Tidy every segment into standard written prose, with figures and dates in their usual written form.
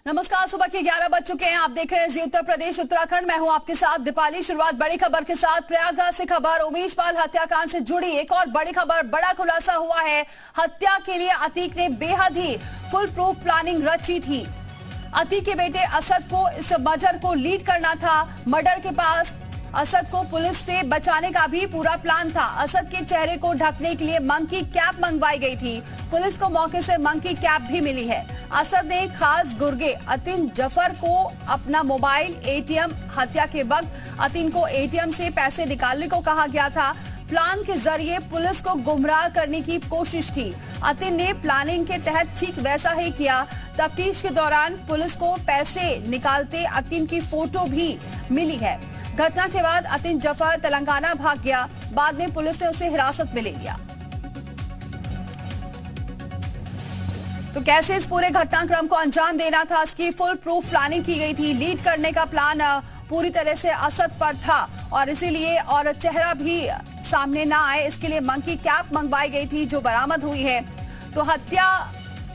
नमस्कार। सुबह के 11 बज चुके हैं। आप देख रहे हैं जी उत्तर प्रदेश उत्तराखंड। मैं हूं आपके साथ दीपाली। शुरुआत बड़ी खबर के साथ। प्रयागराज से खबर। उमेश पाल हत्याकांड से जुड़ी एक और बड़ी खबर। बड़ा खुलासा हुआ है। हत्या के लिए अतीक ने बेहद ही फुल प्रूफ प्लानिंग रची थी। अतीक के बेटे असद को इस मर्डर को लीड करना था। मर्डर के पास असद को पुलिस से बचाने का भी पूरा प्लान था। असद के चेहरे को ढकने के लिए मंकी कैप मंगवाई गई थी। पुलिस को मौके से मंकी कैप भी मिली है। असद ने खास गुर्गे अतीन जफर को अपना मोबाइल एटीएम, हत्या के वक्त अतीन को एटीएम से पैसे निकालने को कहा गया था। प्लान के जरिए पुलिस को गुमराह करने की कोशिश थी। अतीन ने प्लानिंग के तहत ठीक वैसा ही किया। तफ्तीश के दौरान पुलिस को पैसे निकालते अतीन की फोटो भी मिली है। घटना के बाद अतीन जफर तेलंगाना भाग गया। बाद में पुलिस ने उसे हिरासत में ले लिया। तो कैसे इस पूरे घटनाक्रम को अंजाम देना था, इसकी फुल प्रूफ प्लानिंग की गई थी। लीड करने का प्लान पूरी तरह से असद पर था और इसीलिए और चेहरा भी सामने ना आए इसके लिए मंकी कैप मंगवाई गई थी जो बरामद हुई है। तो हत्या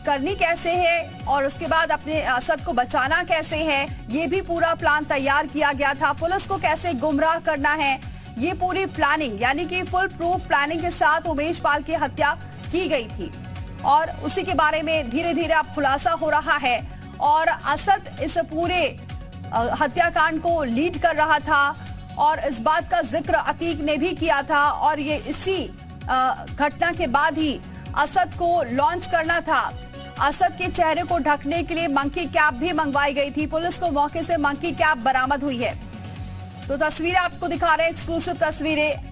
करनी कैसे है और उसके बाद अपने असद को बचाना कैसे है, ये भी पूरा प्लान तैयार किया गया था। पुलिस को कैसे गुमराह करना है, ये पूरी प्लानिंग यानी कि फुल प्रूफ प्लानिंग के साथ उमेश पाल की हत्या की गई थी और उसी के बारे में धीरे धीरे अब खुलासा हो रहा है। और असद इस पूरे हत्याकांड को लीड कर रहा था और इस बात का जिक्र अतीक ने भी किया था और ये इसी घटना के बाद ही असद को लॉन्च करना था। असद के चेहरे को ढकने के लिए मंकी कैप भी मंगवाई गई थी। पुलिस को मौके से मंकी कैप बरामद हुई है। तो तस्वीरें आपको दिखा रहे हैं, एक्सक्लूसिव तस्वीरें।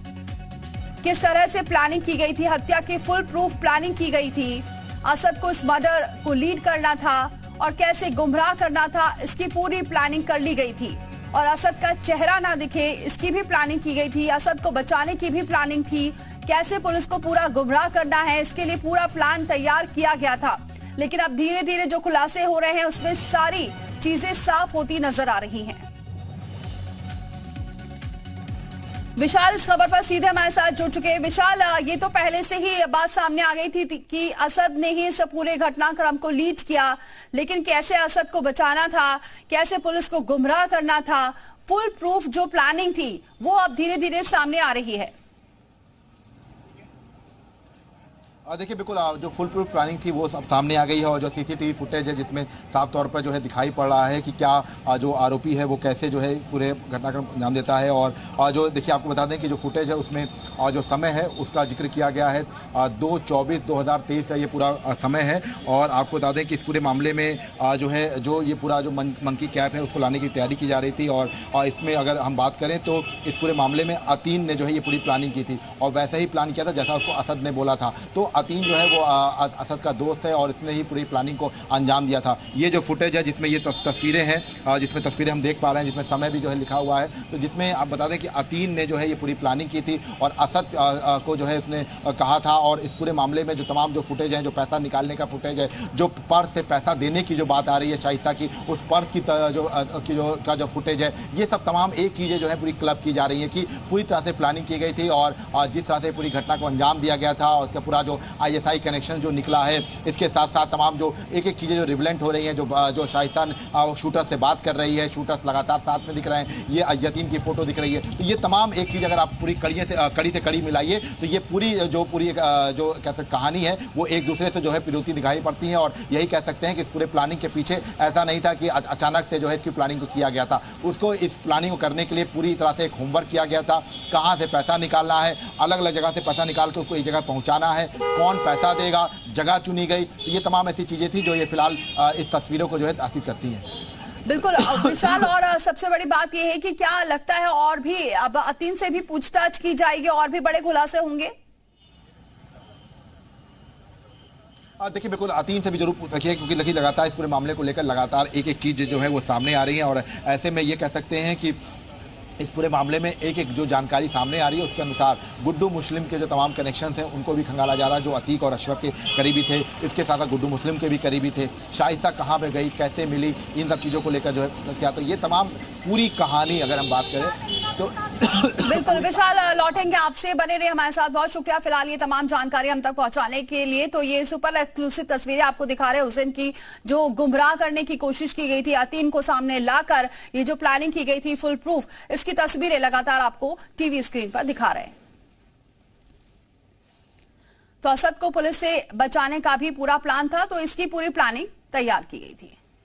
किस तरह से प्लानिंग की गई थी, हत्या की फुल प्रूफ प्लानिंग की गई थी। असद को इस मर्डर को लीड करना था और कैसे गुमराह करना था, इसकी पूरी प्लानिंग कर ली गई थी। और असद का चेहरा ना दिखे इसकी भी प्लानिंग की गई थी। असद को बचाने की भी प्लानिंग थी। कैसे पुलिस को पूरा गुमराह करना है, इसके लिए पूरा प्लान तैयार किया गया था। लेकिन अब धीरे धीरे जो खुलासे हो रहे हैं उसमें सारी चीजें साफ होती नजर आ रही हैं। विशाल इस खबर पर सीधे हमारे साथ जुड़ चुके हैं। विशाल, ये तो पहले से ही बात सामने आ गई थी कि असद ने ही इस पूरे घटनाक्रम को लीड किया, लेकिन कैसे असद को बचाना था, कैसे पुलिस को गुमराह करना था, फुल प्रूफ जो प्लानिंग थी वो अब धीरे धीरे सामने आ रही है। देखिए, बिल्कुल जो फुल प्रूफ प्लानिंग थी वो सब सामने आ गई है और जो सीसीटीवी फुटेज है जिसमें साफ तौर पर जो है दिखाई पड़ रहा है कि क्या जो आरोपी है वो कैसे जो है पूरे घटनाक्रम को अंजाम देता है। और जो देखिए आपको बता दें कि जो फुटेज है उसमें जो समय है उसका जिक्र किया गया है 2/24/2023 का ये पूरा समय है। और आपको बता दें कि इस पूरे मामले में जो है जो ये पूरा जो मंकी कैप है उसको लाने की तैयारी की जा रही थी। और इसमें अगर हम बात करें तो इस पूरे मामले में अतीन ने जो है ये पूरी प्लानिंग की थी और वैसा ही प्लान किया था जैसा उसको असद ने बोला था। तो अतीन जो है वो असद का दोस्त है और इसने ही पूरी प्लानिंग को अंजाम दिया था। ये जो फुटेज है जिसमें ये तस्वीरें हैं, जिसमें तस्वीरें हम देख पा रहे हैं, जिसमें समय भी जो है लिखा हुआ है, तो जिसमें आप बता दें कि अतीन ने जो है ये पूरी प्लानिंग की थी और असद को जो है उसने कहा था। और इस पूरे मामले में जो तमाम जो फुटेज हैं, जो पैसा निकालने का फुटेज है, जो पर्स से पैसा देने की जो बात आ रही है शाइस्ता की, उस पर्स की जो फुटेज है, ये सब तमाम एक चीज़ें जो है पूरी क्लब की जा रही है कि पूरी तरह से प्लानिंग की गई थी और जिस तरह से पूरी घटना को अंजाम दिया गया था और उसका पूरा जो ISI कनेक्शन जो निकला है, इसके साथ साथ तमाम जो एक एक चीज़ें जो रिवलेंट हो रही हैं, जो शाइस्ता शूटर से बात कर रही है, शूटर्स लगातार साथ में दिख रहे हैं, ये यतीम की फोटो दिख रही है। तो ये तमाम एक चीज़ अगर आप पूरी कड़ी से कड़ी मिलाइए तो ये पूरी जो कैसे कहानी है वो एक दूसरे से जो है पिरोती दिखाई पड़ती है। और यही कह सकते हैं कि इस पूरे प्लानिंग के पीछे ऐसा नहीं था कि अचानक से जो है इसकी प्लानिंग को किया गया था। उसको इस प्लानिंग को करने के लिए पूरी तरह से एक होमवर्क किया गया था। कहाँ से पैसा निकालना है, अलग अलग जगह से पैसा निकाल के उसको एक जगह पहुँचाना है, कौन पैसा देगा, जगह चुनी गई। तो ये तमाम ऐसी चीजें थी जो ये फिलहाल इस तस्वीरों को जो है तासीर करती हैं। बिल्कुल विशाल, और सबसे बड़ी बात यह है कि क्या लगता है और भी अब अतीन से भी पूछताछ की जाएगी, और भी बड़े खुलासे होंगे? देखिए, बिल्कुल अतीन से भी जरूर पूछ सकिए क्योंकि देखिए लगातार इस पूरे मामले को लेकर लगातार एक एक चीज़ जो है वो सामने आ रही है। और ऐसे में ये कह सकते हैं कि इस पूरे मामले में एक एक जो जानकारी सामने आ रही है उसके अनुसार गुड्डू मुस्लिम के जो तमाम कनेक्शंस हैं उनको भी खंगाला जा रहा है, जो अतीक और अशरफ के करीबी थे। इसके साथ साथ गुड्डू मुस्लिम के भी करीबी थे। शाइस्ता कहाँ पे गई, कैसे मिली, इन सब चीज़ों को लेकर जो है क्या, तो ये तमाम पूरी कहानी अगर हम बात करें तो बिल्कुल विशाल, लौटेंगे आपसे, बने रहे हमारे साथ। बहुत शुक्रिया फिलहाल ये तमाम जानकारी हम तक पहुंचाने के लिए। तो ये सुपर एक्सक्लूसिव तस्वीरें आपको दिखा रहे हैं उस दिन की, जो गुमराह करने की कोशिश की गई थी अतीन को सामने लाकर, ये जो प्लानिंग की गई थी फुल प्रूफ, इसकी तस्वीरें लगातार आपको टीवी स्क्रीन पर दिखा रहे हैं। तो असद को पुलिस से बचाने का भी पूरा प्लान था, तो इसकी पूरी प्लानिंग तैयार की गई थी।